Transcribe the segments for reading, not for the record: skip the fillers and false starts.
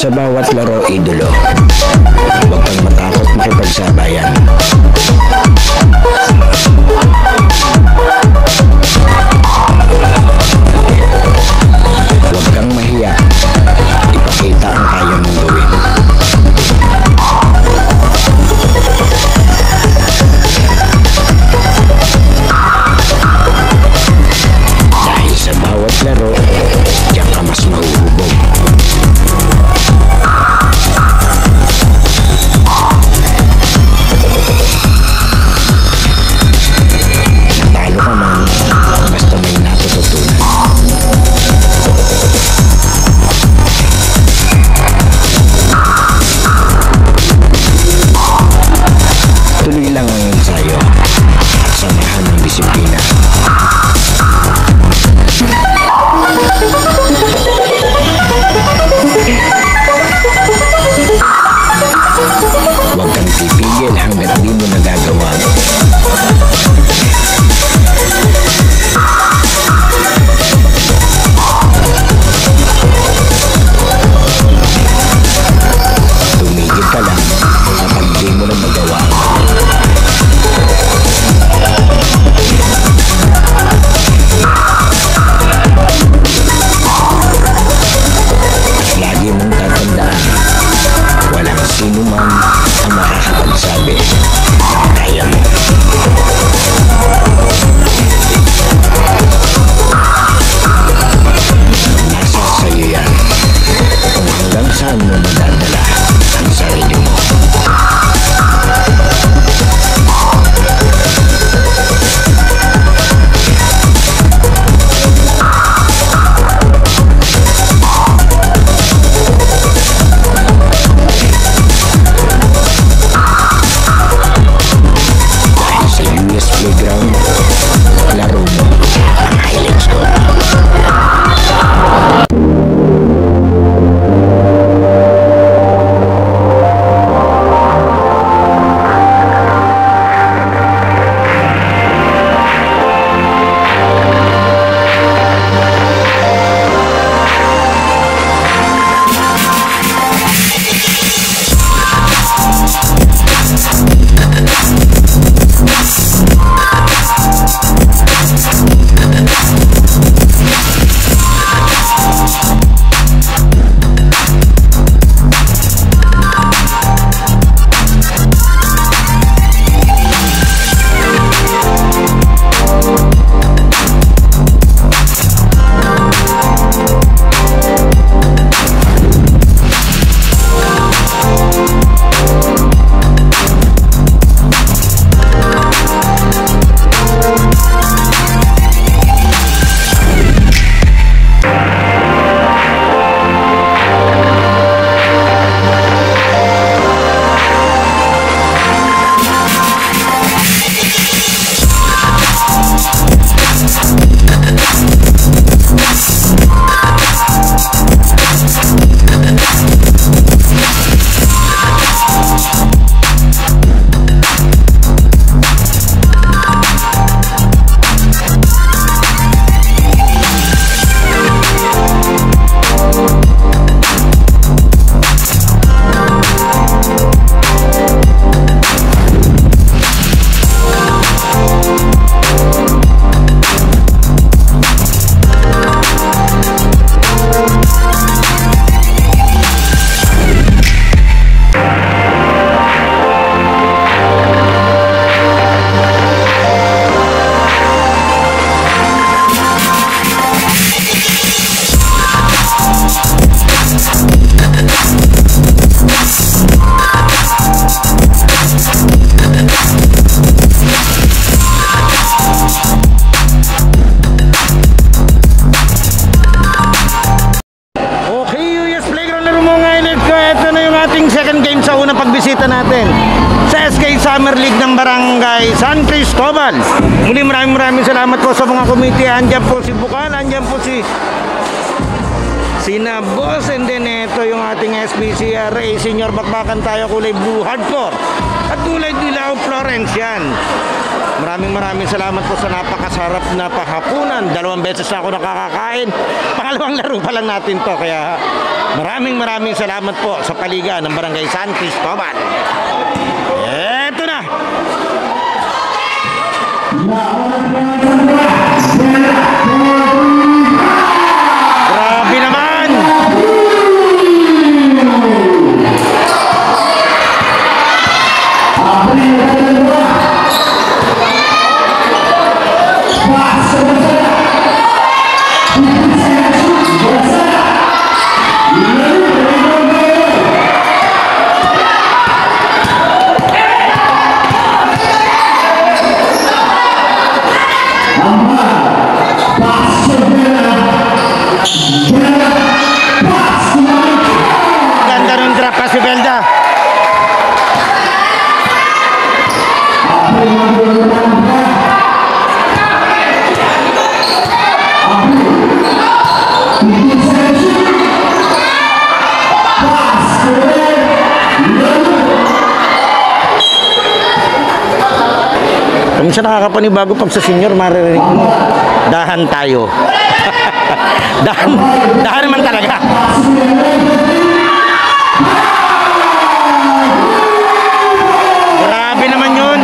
Sa bawat laro, idolo, huwag kang matakot makipagsabayan. Huwag kang mahiya, ipakita ang kaya mong gawin. Dahil sa bawat laro, diyan ka mas mahuhubog. Natalo ka man, basta may natututunan. Tuloy lang ang ensayo at samahan ng disiplina. Huwag kang titigil hanggat di mo nagagawa. Tumigil ka lang kapag di mo na magawa. At lagi mong tatandaan, walang sino man ang makakapagsabi na kaya mo. Nasa sa'yo yan kung hanggang saan mo madadala ang sarili mo. Dahil sa US Playground, laro mo ang highlights ko. Pagbisita natin sa SK Summer League ng Barangay San Cristobal. Muli maraming salamat po sa mga committee. Andyan po si Bukal, andyan po si Sina Boss, and then ito yung ating SBCRA Senior Bakbakan Tayo kulay blue hardcore at kulay dilaw Florence yan. Maraming salamat po sa napakasarap na pahapunan. 2 beses na ako nakakakain. Pangalawang laro pa lang natin to, kaya Maraming salamat po sa paliga ng Barangay San Cristobal. Eto na. Grabe naman. Ganda ng drop pa si Belda. Kung siya nakakapanibago pag sa senior, maririnig mo, dahan tayo. dahan naman talaga. Grabe naman yun.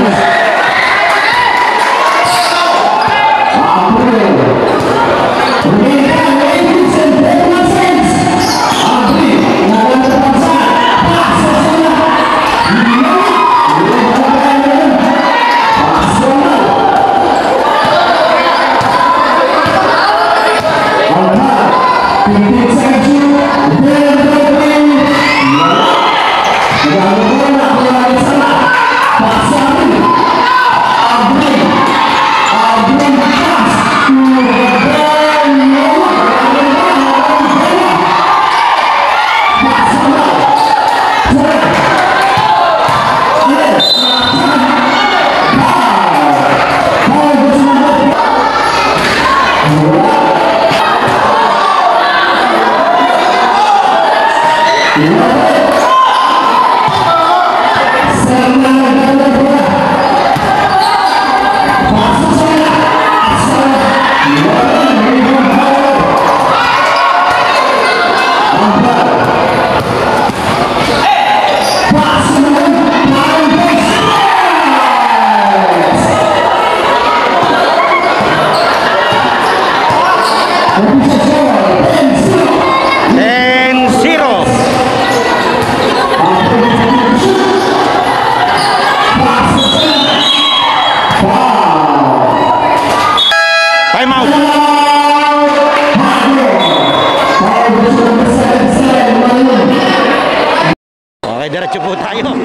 Diretso po tayo.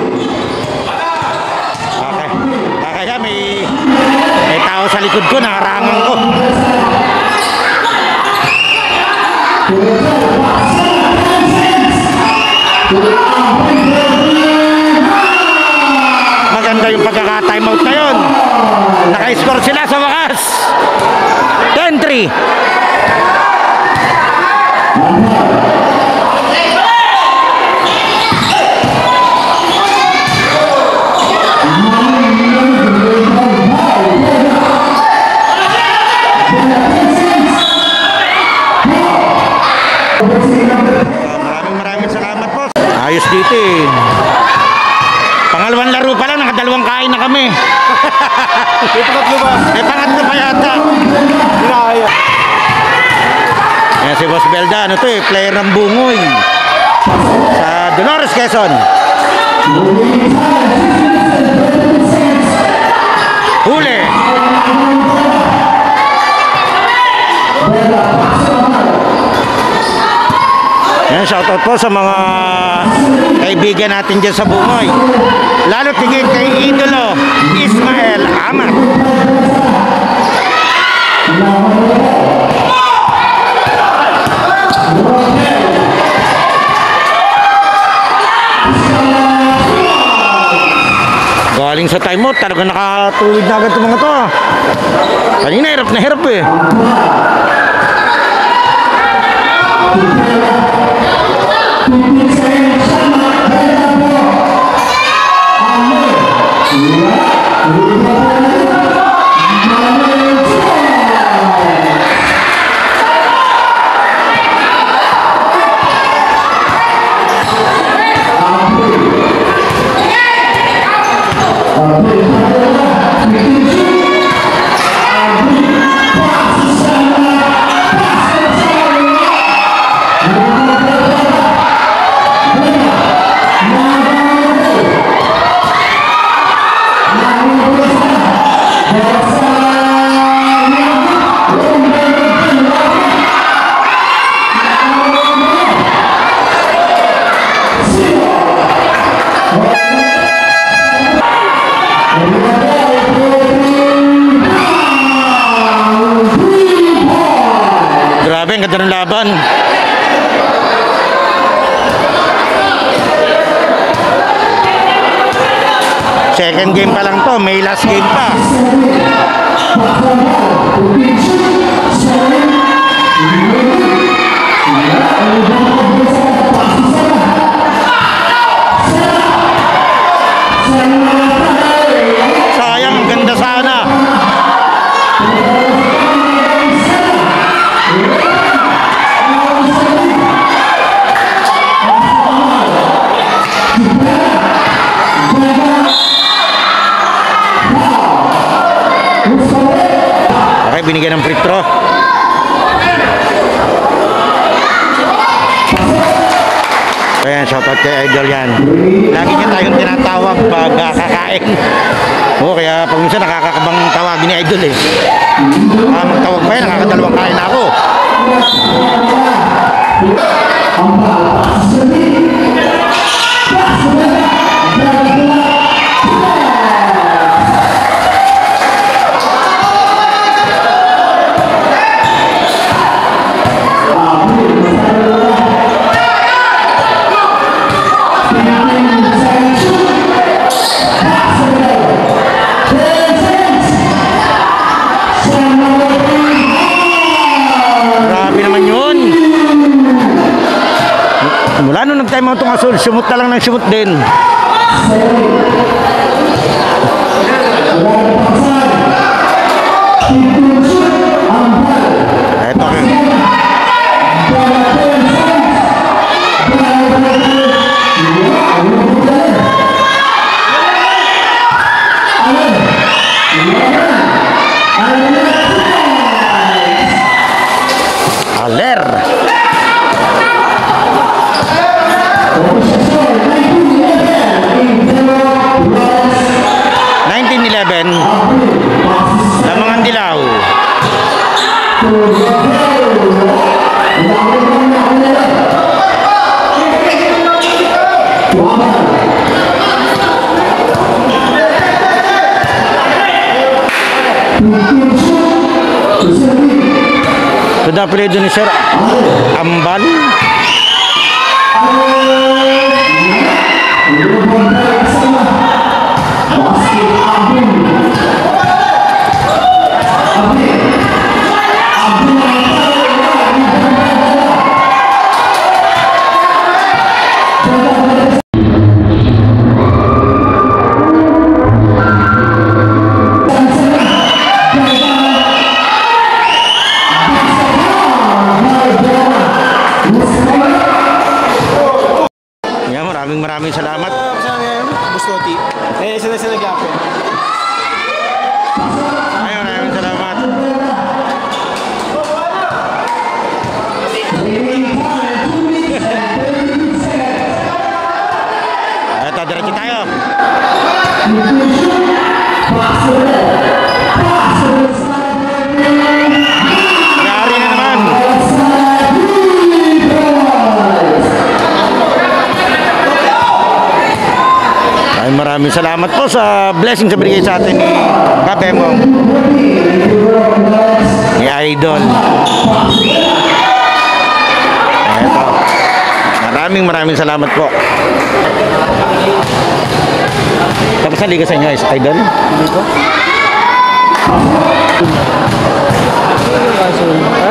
Okay. Kaya may tao sa likod ko, nakarangan ko. Maganda yung pagkaka-time out na yun. Naka-score sila sa wakas. 10-3. Maraming salamat po. Ayos dito eh. Pangalawang laro pa lang, nakadalawang kain na kami. May pangatlo ba? May pangatlo pa yata. Hinahaya. Ayan si Boss Belda, ano to eh, player ng Bungoy sa Dolores, Quezon. Huli. Ayan, shoutout po sa mga kaibigan natin dyan sa Bungoy. Lalo tingin kay Idolo Ismael Amat. Galing sa timeout, talaga nakatuwid na agad itong mga to. Kanina hirap na hirap eh. laban. Second game pa lang to, may last game pa. Sayang, ang ganda sana. Okay, binigyan ng free throw. Ayan, shoutout kay Idol yan. Lagi niya tayong tinatawag pag kakain. Oo, kaya pag minsan nakakakabang tawagin ni Idol eh. Magtawag pa yan, nakakadalawang kain na ako. Mula nung nag-time out itong Asul, sumut na lang ng sumut din. Eto. Aler. 19-11 Lamangan Dilaw. Sudah pilih Indonesia Ambal. Maraming salamat. Buskoti. Sila nag-apply. Maraming salamat. Ito, diretso tayo. Yari na naman. Maraming salamat po sa blessing sa binigay sa atin ni Kapemong, ni Idol. Eto. Maraming salamat po. Tapos na liga sa inyo, Idol?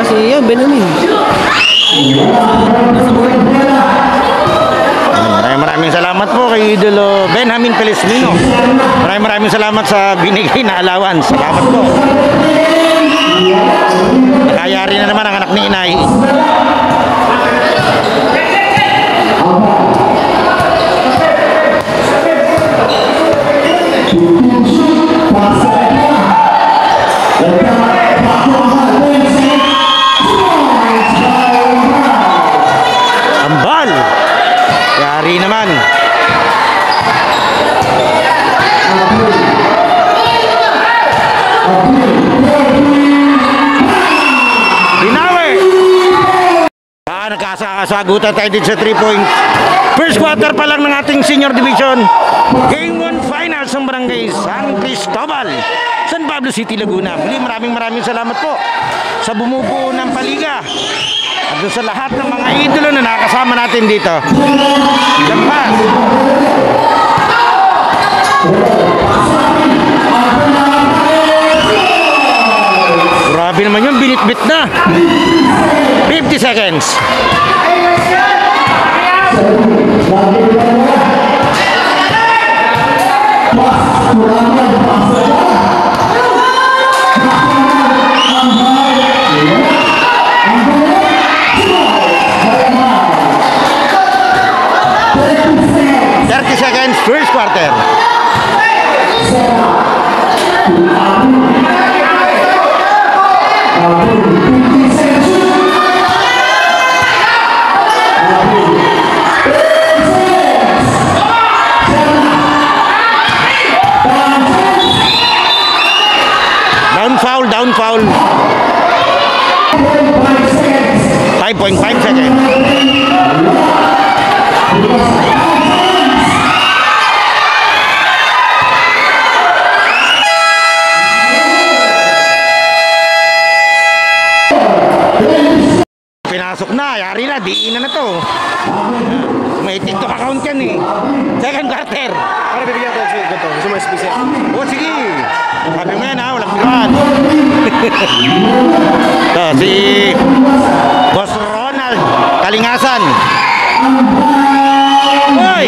Kasi yun, Benamin. Maraming salamat po kay Idolo Benjamin Pelesmino. Maraming salamat sa binigay na allowance. Salamat po. Nakayari na naman ang anak ni Inay. Ambal. Yari naman. Binawi. Nagkasagutan tayo din sa 3 points. First quarter pa lang ng ating senior division. Game 1 finals ng Barangay San Cristobal, San Pablo City, Laguna. Muli maraming salamat po sa bumubuo ng paliga. At doon sa lahat ng mga idolo na nakasama natin dito. Diyan pa. Grabe naman yun, binitbit na. 50 seconds. Seconds, first quarter. Down foul. 5.5 seconds. Pinasok na, yari na, diin na to. May TikTok account yan eh. Second quarter. Para bibigyan ko sa ito. Gusto mo special? O sige. Sabi mo yan ha, walang biluan. Ito, si Boss Ronald Kalingasan. Hoy!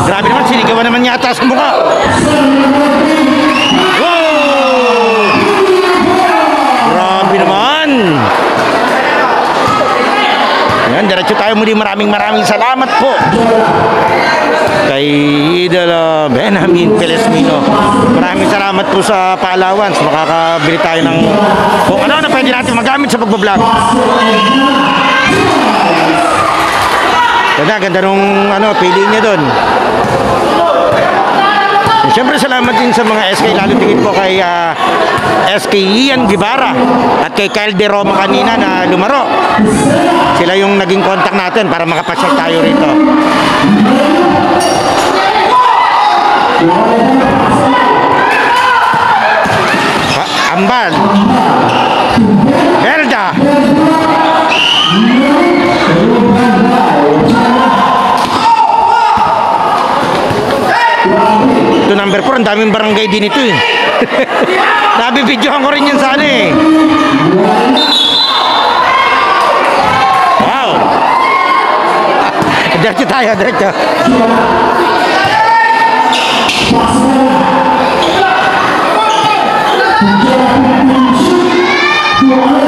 Grabe naman, sinigawan naman yata sa mukha. Grabe naman. Yan, diretso tayo muli. Maraming salamat po kay Idol Benjamin Pelesmino. Maraming salamat po sa pa-allowance. Makakabili tayo ng kung ano na pwede natin magamit sa pagbablog. Ganda nung pili niya doon. Siyempre salamat din sa mga SK, lalo tingin po kay SK Ian Guevara at kay Kyle De Roma kanina na lumaro. Sila yung naging contact natin para makapasyal tayo rito. Ambal Belda ito number 4, ang daming barangay din ito eh. Nabibidyohan ko rin yun sana eh. Wow. Diretso tayo, diretso.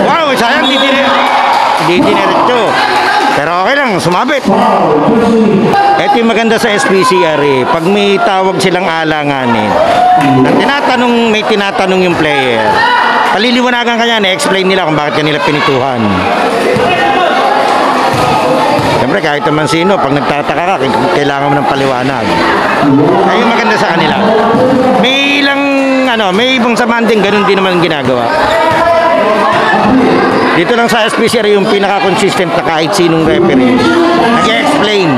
Wow, sayang di diretso. Pero okay lang, sumabit. Ito yung maganda sa SPCR eh. Pag may tawag silang alanganin, may tinatanong yung player. Paliliwanagan kanya, na-explain nila kung bakit kanila pinituhan. Siyempre, kahit naman sino, pag nagtataka ka, kailangan mo ng paliwanag. Kaya yung maganda sa kanila. May ibang samahan din, ganun din naman ginagawa. Dito lang sa SPCR yung pinaka-consistent na kahit sinong referee nag-explain.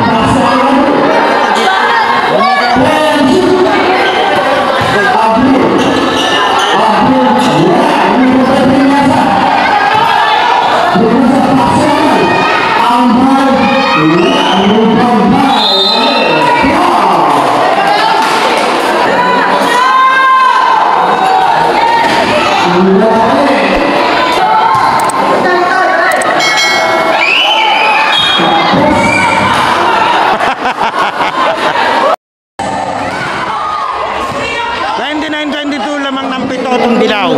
Dilaw.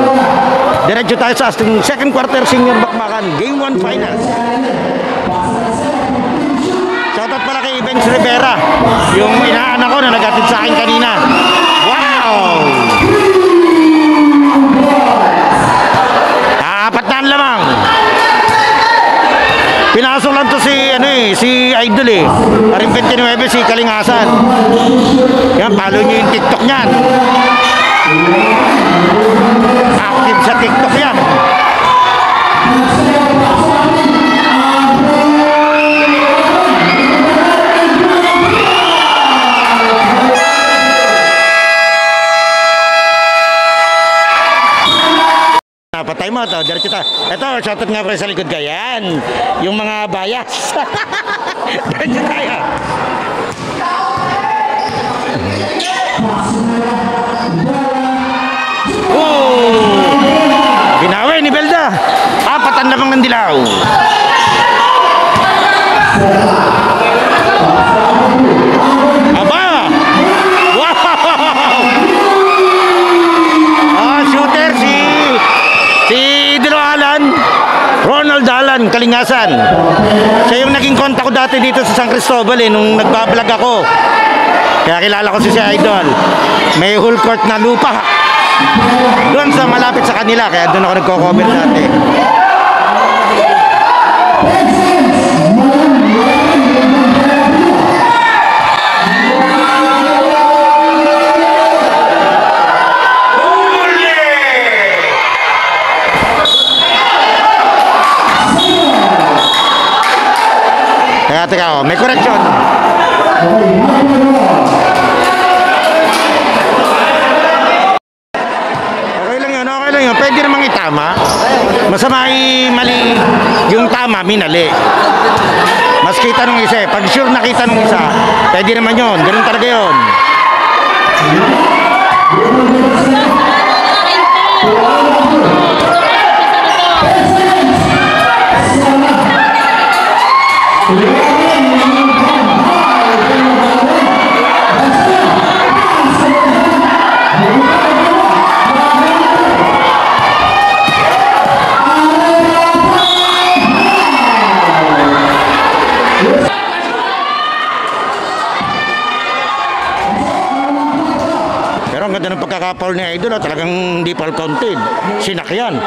Diretso tayo sa second quarter senior bakbakan. Game 1 finals. Shoutout pala kay Benz Rivera. Yung inaanak ko na nag-atid sa akin kanina. Wow! Apat na lamang. Pinasok lang to si Idol eh. Paring 29 si Kalingasan. Yan, follow nyo yung TikTok niyan. Active sa TikTok yan. Napatay mo to, diretso ta. Ito, shoutout nga pre sa likod ka. Yan, yung mga bias. Diretso tayo. Binawi ni Belda. Apatan lamang ng dilaw. Aba! Wow! Shooter si Idolo Alan, Ronald Alan, Kalingasan. Siya yung naging kontak ko dati dito sa San Cristobal nung nagbablog ako. Kaya kilala ko si Idol. May whole court na lupa doon sa malapit sa kanila, kaya doon ako nagko-cover dati. Teka, may correction. Okay lang yun. Pwede namang itama. Masama mali yung tama, minali. Mas kita nung isa. Pag sure nakita nung isa, pwede naman yun. Ganun talaga yun. Pero ang ganda ng pagkakapaul ni Idol, talagang hindi foul counted. Sinakyan.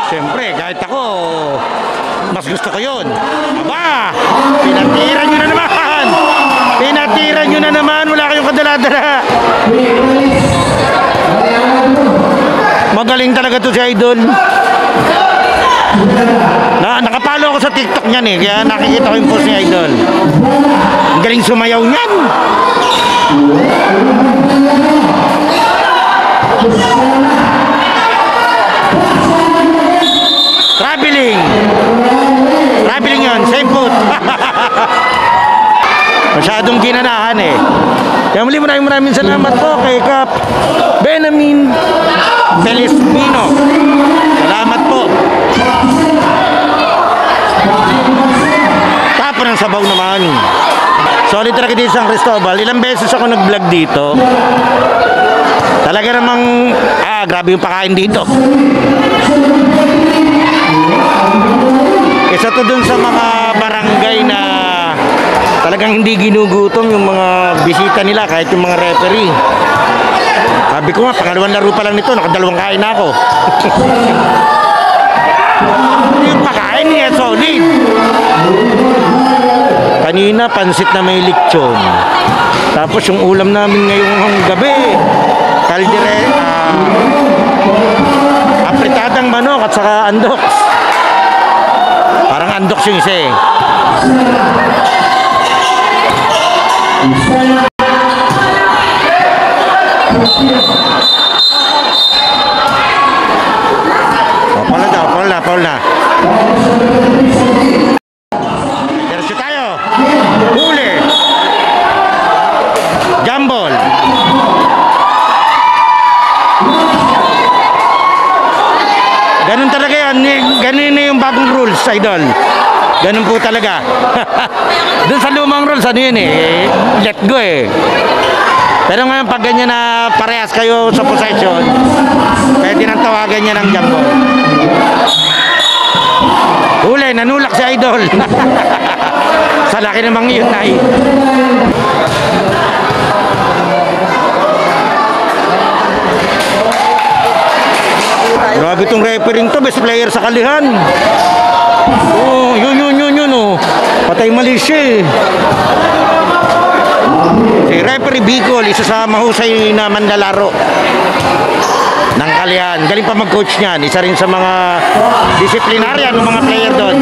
Siyempre, kahit ako, mas gusto ko yun. Aba! Pinatira nyo na naman! Pinatira nyo na naman! Wala kayong kadaladala! Magaling talaga to si Idol. Nakapalo ako sa TikTok niyan kaya nakikita ko yung post ni Idol. Ang galing sumayaw niyan. Traveling yun, same foot. Masyadong ginanahan Kaya maraming salamat po kay Kap Benjamin Felizmino. Salamat po. Tapo ng sabaw naman. Solid talaga dito sa San Cristobal. Ilang beses ako nag-vlog dito. Talaga namang grabe yung pakain dito. Isa to dun sa mga barangay na talagang hindi ginugutom yung mga bisita nila, kahit yung mga referee. Sabi ko nga, pangalawang laro pa lang nito, nakadalawang kain na ako. Yung pakain niya, solid. Kanina, pansit na may lechon. Tapos yung ulam namin ngayong gabi, apritadang manok at saka andoks. Parang andoks yung isa Paul na. Diretso tayo. Huli. Jambol. Ganun talaga yan. Ganun na yung bagong rules, Idol. Ganun po talaga. Doon sa lumang rules, ano yun let go Pero ngayon pag ganyan na parehas kayo sa possession, pwede nang tawagan niya ng jambol. Huli, nanulak si Idol. Sa laki namang yun Grabe itong referring to, best player sa Kalihan. Yun. Patay mali siya Si referee Bicol, isa sa mahusay na manlalaro ng Kalihan. Galing pa mag-coach niyan. Isa rin sa mga disiplinaryan ng mga player doon.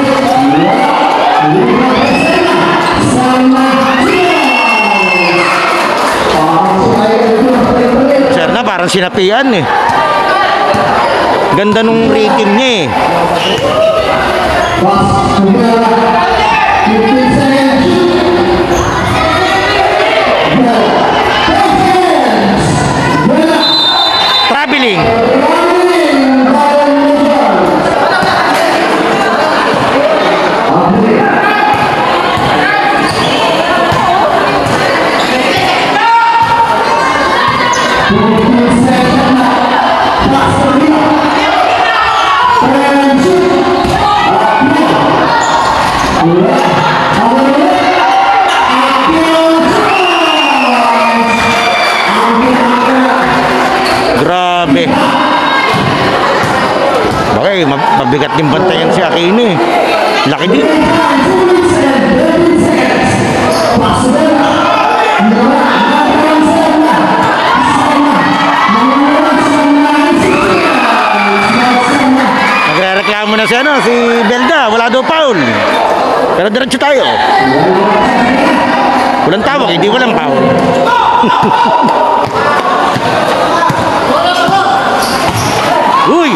Sir na ba? parang sinapian eh. Ganda nung rhythm niya eh. Traveling. Grabe. Okay, mabigat din bantayan si Aquino eh. Laki din. Nagre-reklamo na si Belda, wala daw foul. Pero diretso tayo. Walang tawag, hindi walang foul. Uy!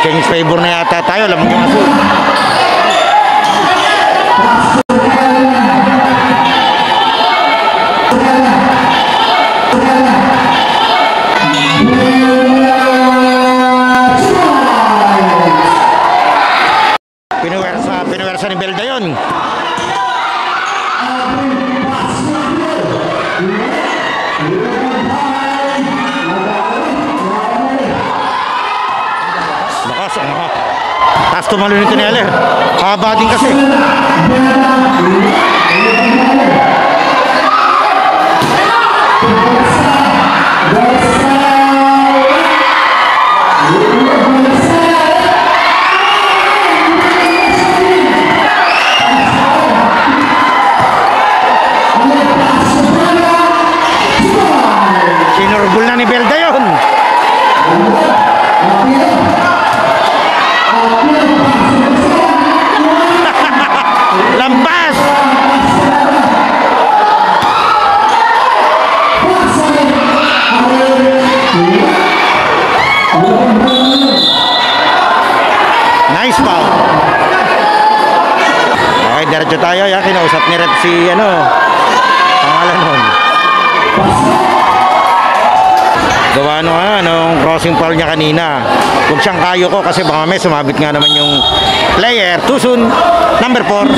Change favor na yata tayo, lamang yung aso. Pinuwersa ni Belda yun. Taas tumalo nito ni Ale. Haba din kasi. Sinurbol na ni Belda yun. Lampas! Nice foul. Okay, diretso tayo. Yan, kinausap ni Rep si pangalan nun. Gawa nung crossing foul niya kanina. Huwag siyang kayo ko kasi baka may sumabit nga naman yung player. Too soon. Number 4.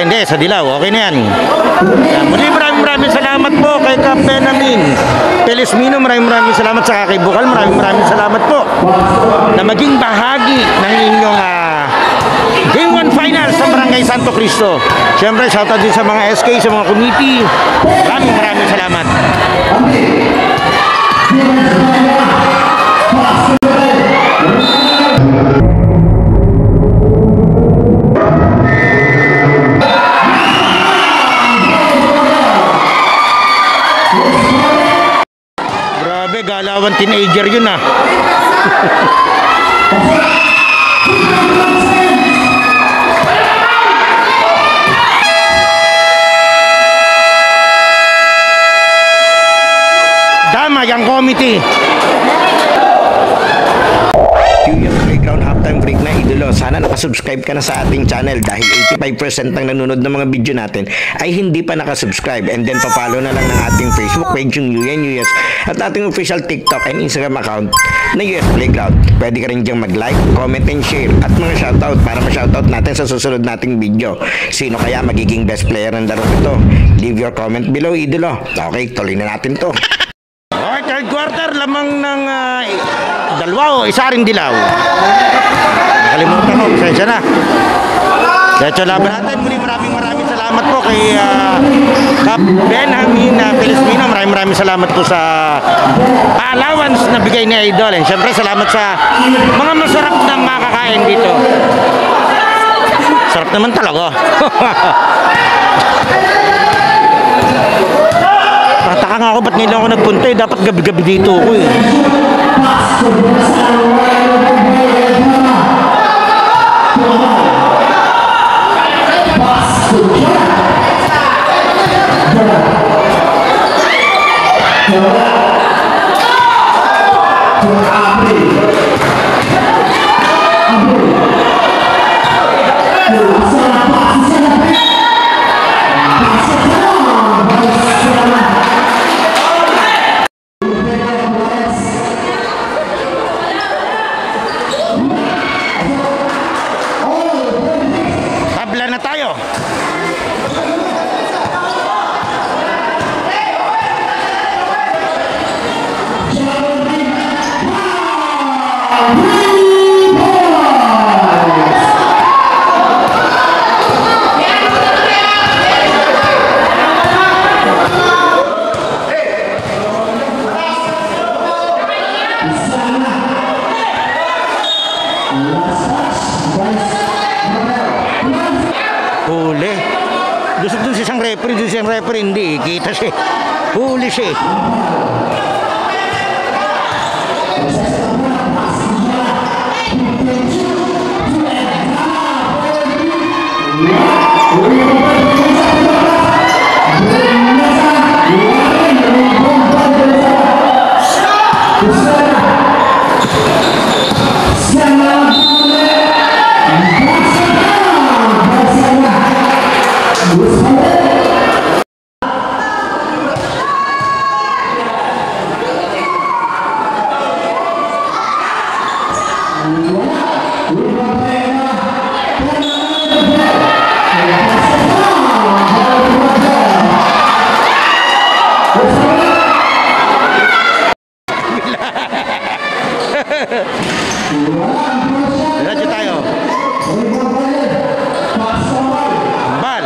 Hindi, sa dilaw. Okay na yan. Muli maraming salamat po kay Captain Amin Pelismino. Maraming salamat sa kay Bukal. Maraming salamat po na maging bahagi ng inyong Game 1 Finals sa Barangay Santo Cristo. Siyempre, shoutout din sa mga SK, sa mga committee. Maraming salamat. Grabe, galawan teenager yun Dama yung committee. Yung playground halftime break na idolo. Sana nakasubscribe ka na sa ating channel dahil 85% ng nanonood ng mga video natin ay hindi pa nakasubscribe. And then papalo na lang ng ating Facebook page yung UNUS at ating official TikTok and Instagram account na US Playground. Pwede ka rin diyang mag-like, comment and share at mga shoutout para ma-shoutout natin sa susunod nating video. Sino kaya magiging best player ng laro ito? Leave your comment below idolo. Okay, tuloy na natin to. Okay, third quarter, lamang ng dalawa o isa rin dilaw. Nakalimutan ko, pasensya na. Diretso laban natin. Muli maraming salamat po kay Cap Benjamin Pelismino. Maraming salamat po sa allowance na bigay ni Idol. And syempre salamat sa mga masarap na makakain dito. Sarap naman talaga. Tataka nga ako, ba't ngayon ako nagpunta eh? Dapat gabi-gabi dito ako eh. Tabla na tayo. Huli. Doon si isang referee, hindi. Kita siya. Huli siya. Diretso tayo. Bal.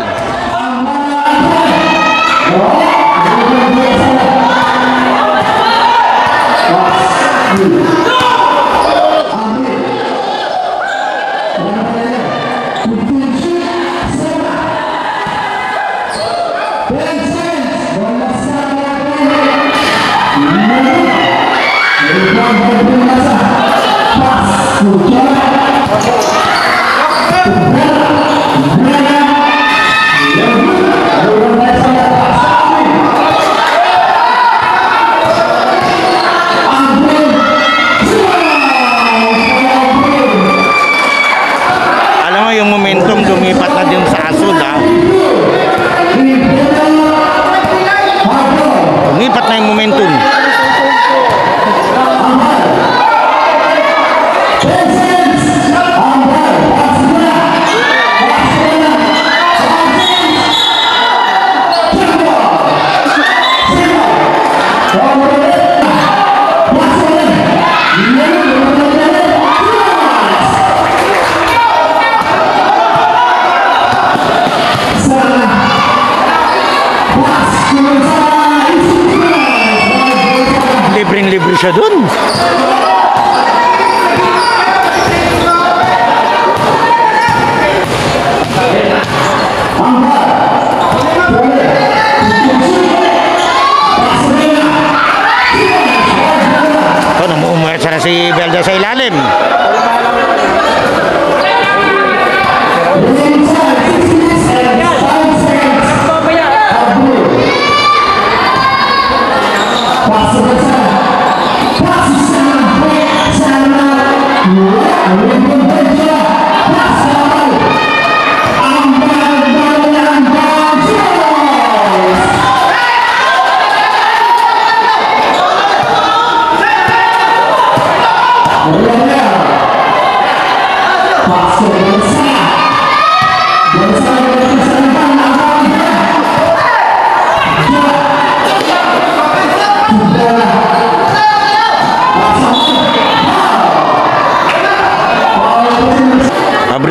Alam mo yung momentum lumipat na din sa Azul ha. Lumipat na yung momentum. Libreng-libre siya dun. Ito, umuumayat na si Belda sa ilalim.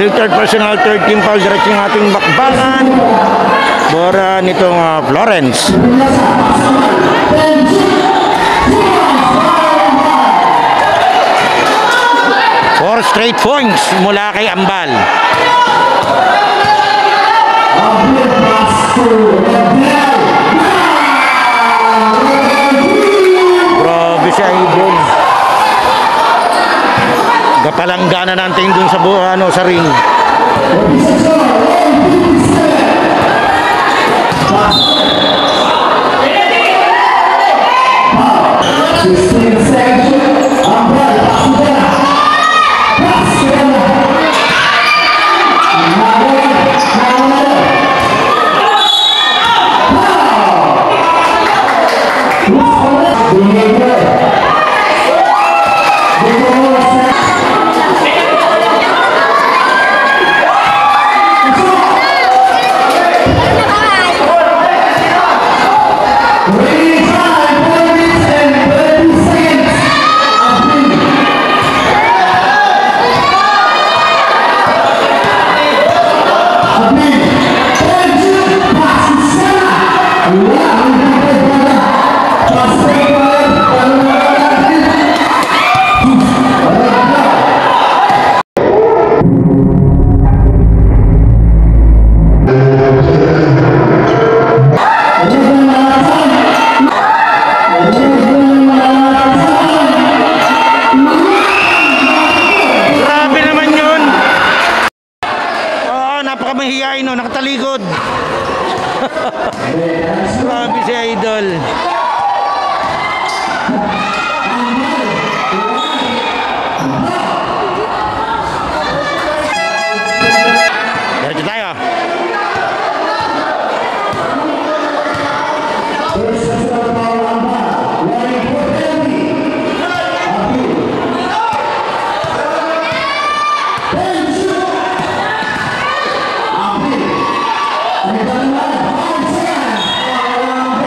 Third personal, third team foul, diretso ng ating bakbakan para nitong Florence. 4 straight points mula kay Ambal. gumagana na ang tingin dun sa, sa ring. Napakamahiyain, no? Nakatalikod. Grabe si Idol. Diretso tayo.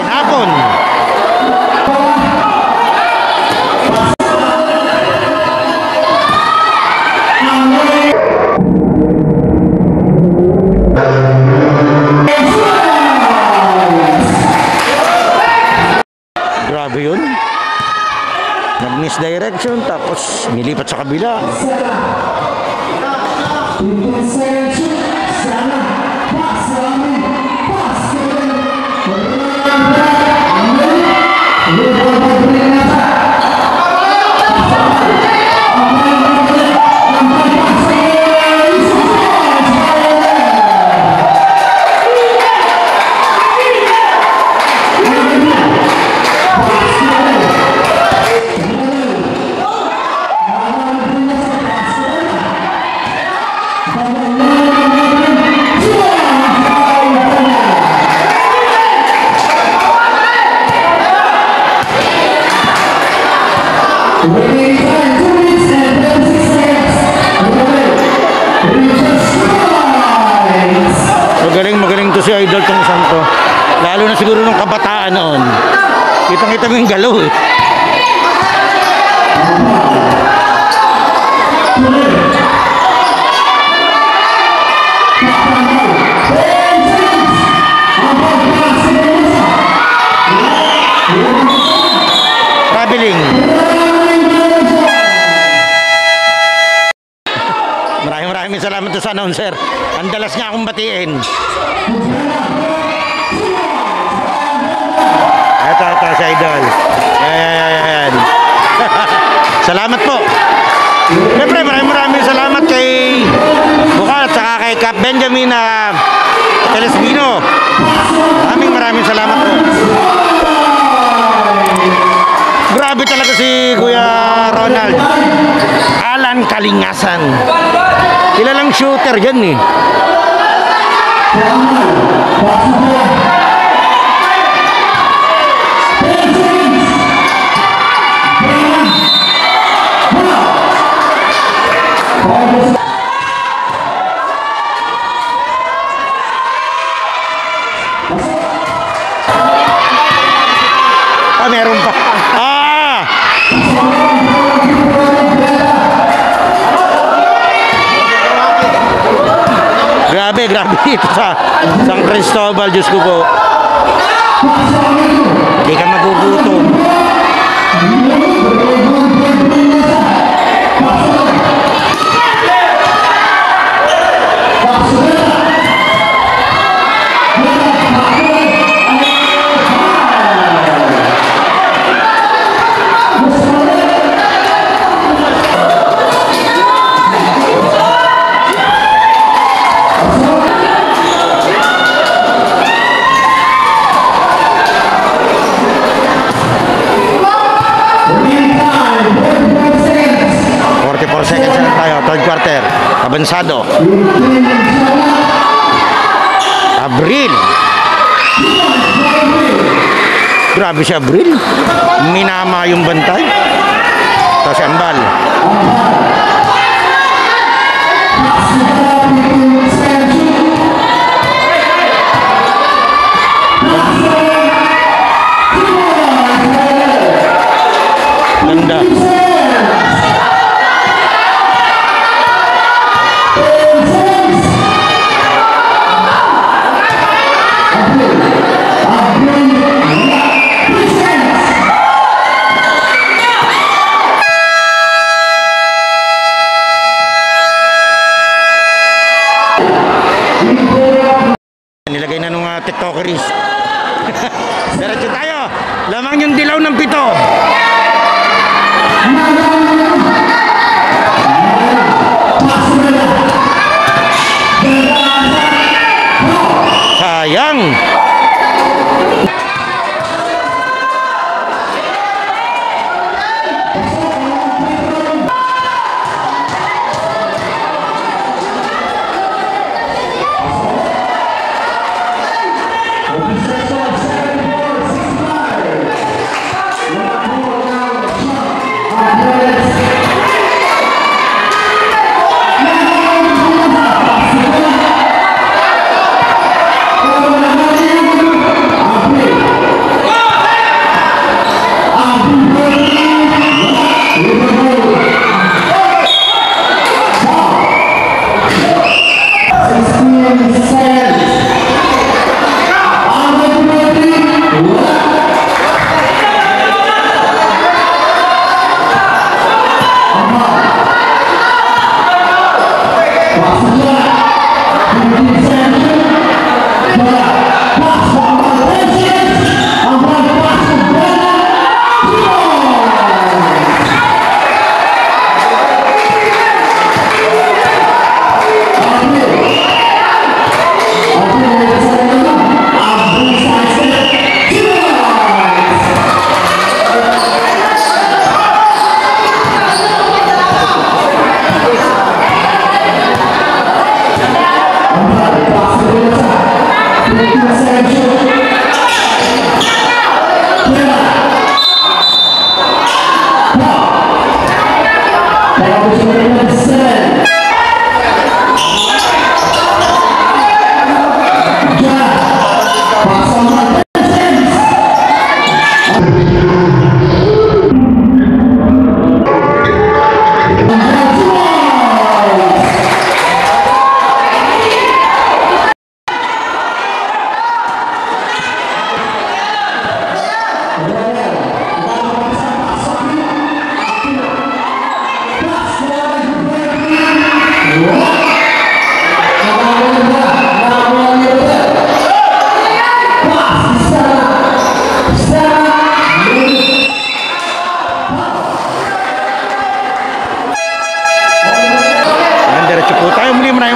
Hapon. Grabe yun. Nag-misdirection tapos nilipat sa kabila. Magaling to si Idol tong isang to. Lalo na siguro nung kabataan noon. Kitang-kita mo yung galaw eh. Traveling. Maraming salamat to sa announcer. Ang dalas niya akong batiin. Ito si Idol. Ayan. Salamat po. Siyempre maraming salamat kay Bukal at saka kay Cap Benjamin Telesbino. Maraming salamat po. Grabe talaga si Kuya Ronald. Alan Kalingasan. Kilalang shooter dyan eh. Meron pa. Grabe ito sa San Cristobal, Diyos ko po. Hindi ka magugutom. Abansado. Abril. Grabe si Abril. Minama yung bantay. Tapos Ambal. Ganda. Nilagay na nung tiktokeries. Diretso tayo. Lamang yung dilaw ng pito. Sayang.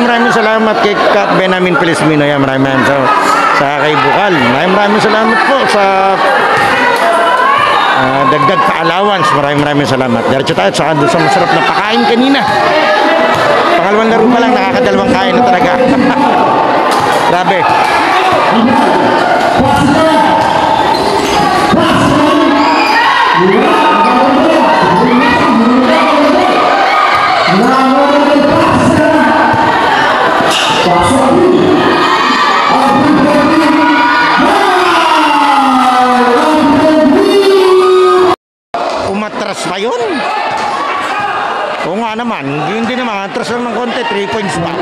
Maraming salamat kay Kap Benamin Pilismino. Yan, maraming sa kay Bukal. Maraming salamat po sa dagdag pa-allowance. Maraming salamat. Diretso tayo sa masarap na pakain kanina. Pangalawang laro pa lang, nakakadalawang kain na talaga. Grabe. Umatras pa yun? Oo nga naman, hindi naman, atras lang ng konti, 3 points pa.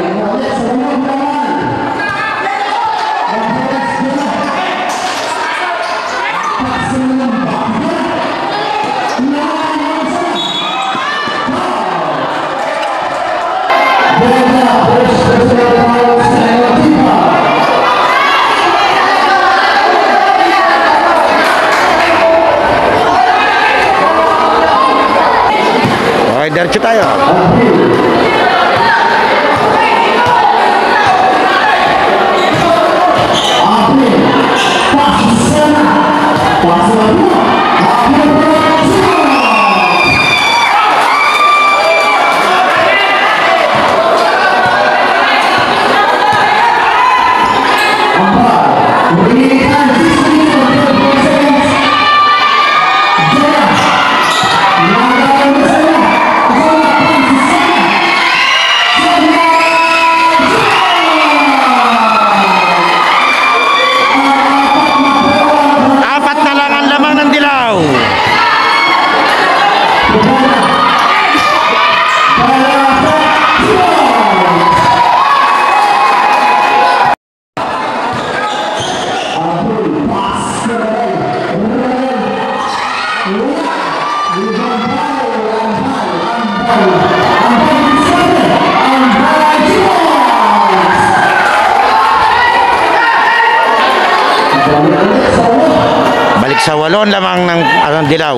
Okay, diretso tayo. Balik sa 8 lamang ng dilaw.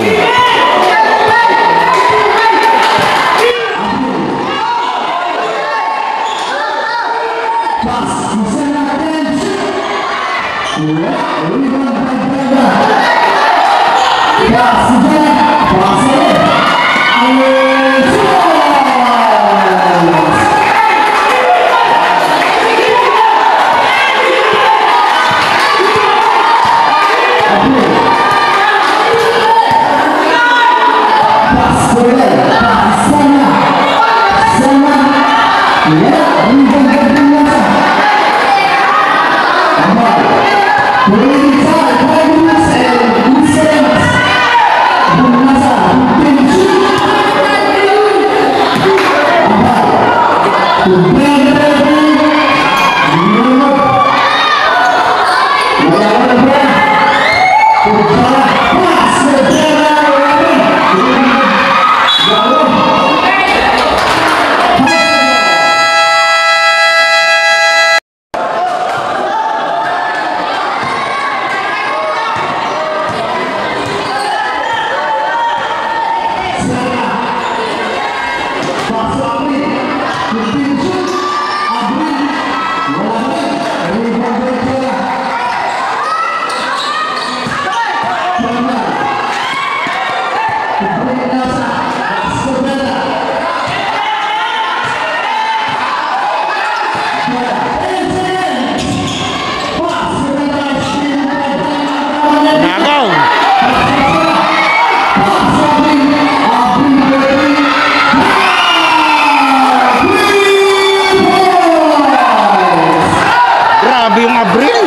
Grabe yung Abril.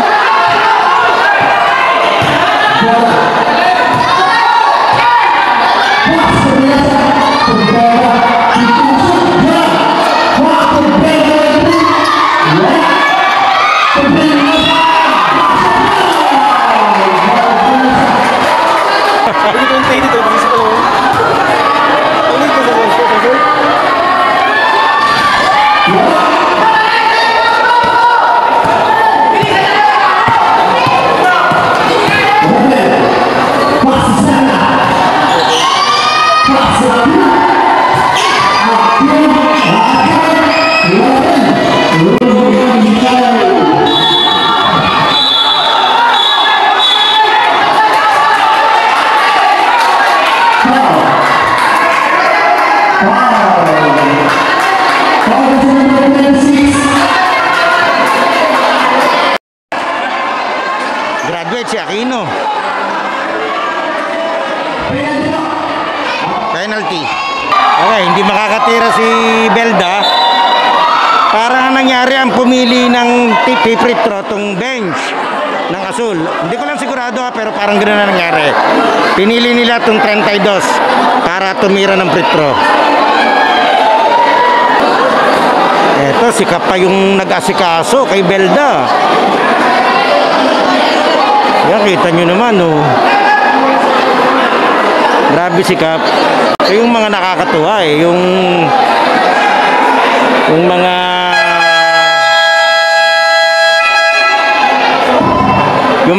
Graduate si Aquino. Penalty. Okay, hindi makakatira si Belda. Parang nangyari ang pumili ng free throw tong bench ng Azul. Hindi ko lang sigurado pero parang ganoon na nangyari. Pinili nila tong 32 para tumira ng free throw. Eto, si Kap pa yung nag-asikaso kay Belda. Yan, kita nyo naman, oh. Grabe si Kap. Yung mga nakakatuwa, eh. Yung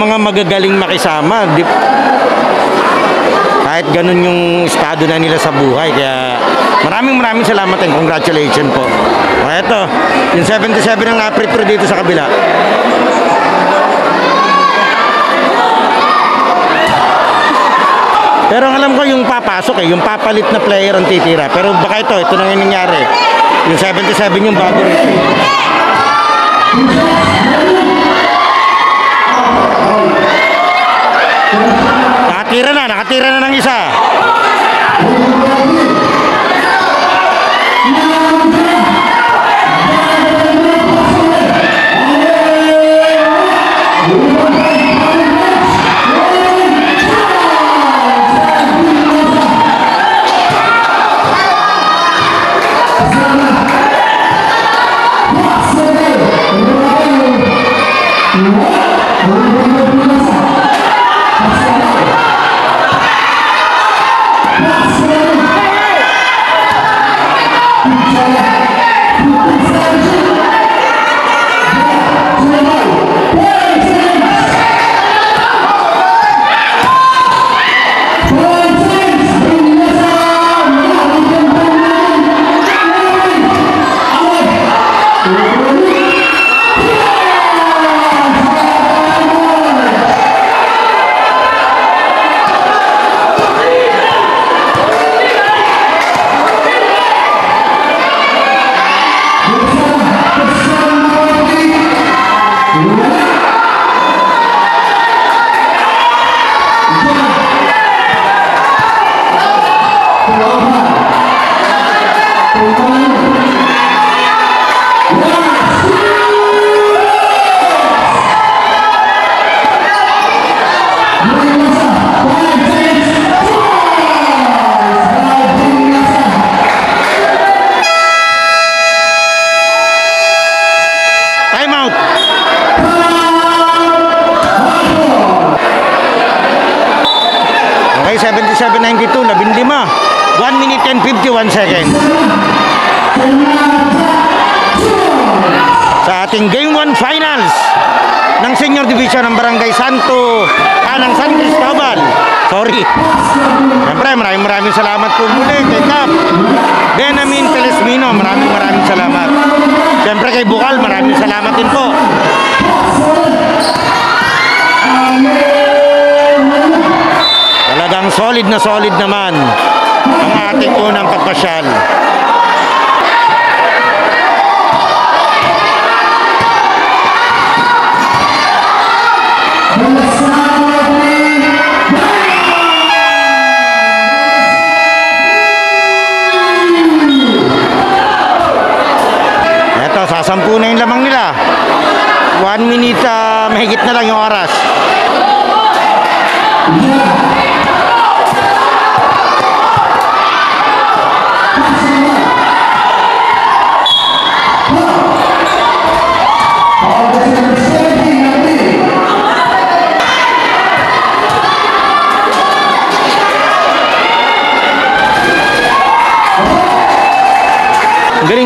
mga magagaling makisama. Kahit ganun yung estado na nila sa buhay. Kaya maraming salamat and congratulations po. O, eto, yung 77 ang na-free throw dito sa kabila. Pero alam ko yung papasok yung papalit na player ang titira. Pero baka ito na yung nangyari. Yung 77 yung bago rito. Nakatira na ng isa. Okay, 77.92, 15. 1 minute and 51 seconds. Sa ating Game 1 Finals ng Senior Division ng Barangay ng San Cristobal. Sorry. Siyempre, maraming salamat po muli kay Cap Benjamin Pelesmino. Maraming salamat. Siyempre kay Bukal, maraming salamat din po. Talagang solid naman ang ating unang pagpasyal. Eto, sasampu na yung lamang nila. 1 minute, mahigit na lang yung oras.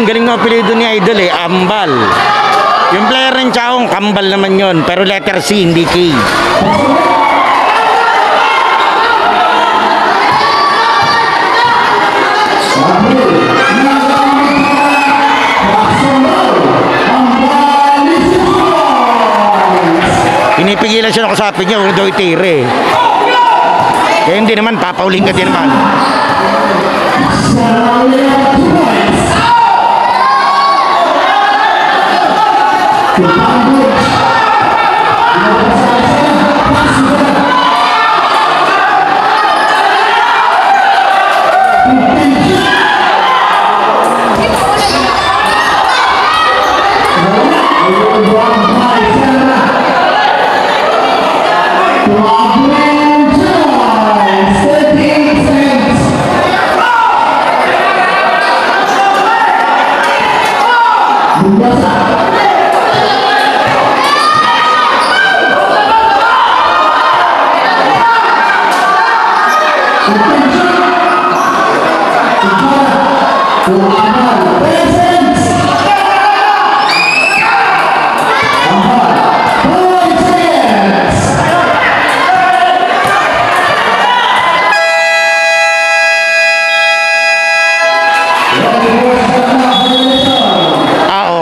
Galing na apelido ni Idol Ambal. Yung player ng Chaong, Kambal naman yon, pero letter C, hindi K. Pinipigilan siya na kusapin niya, huwag daw itire. Kaya hindi naman, papauling ka din naman.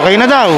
Okay na daw.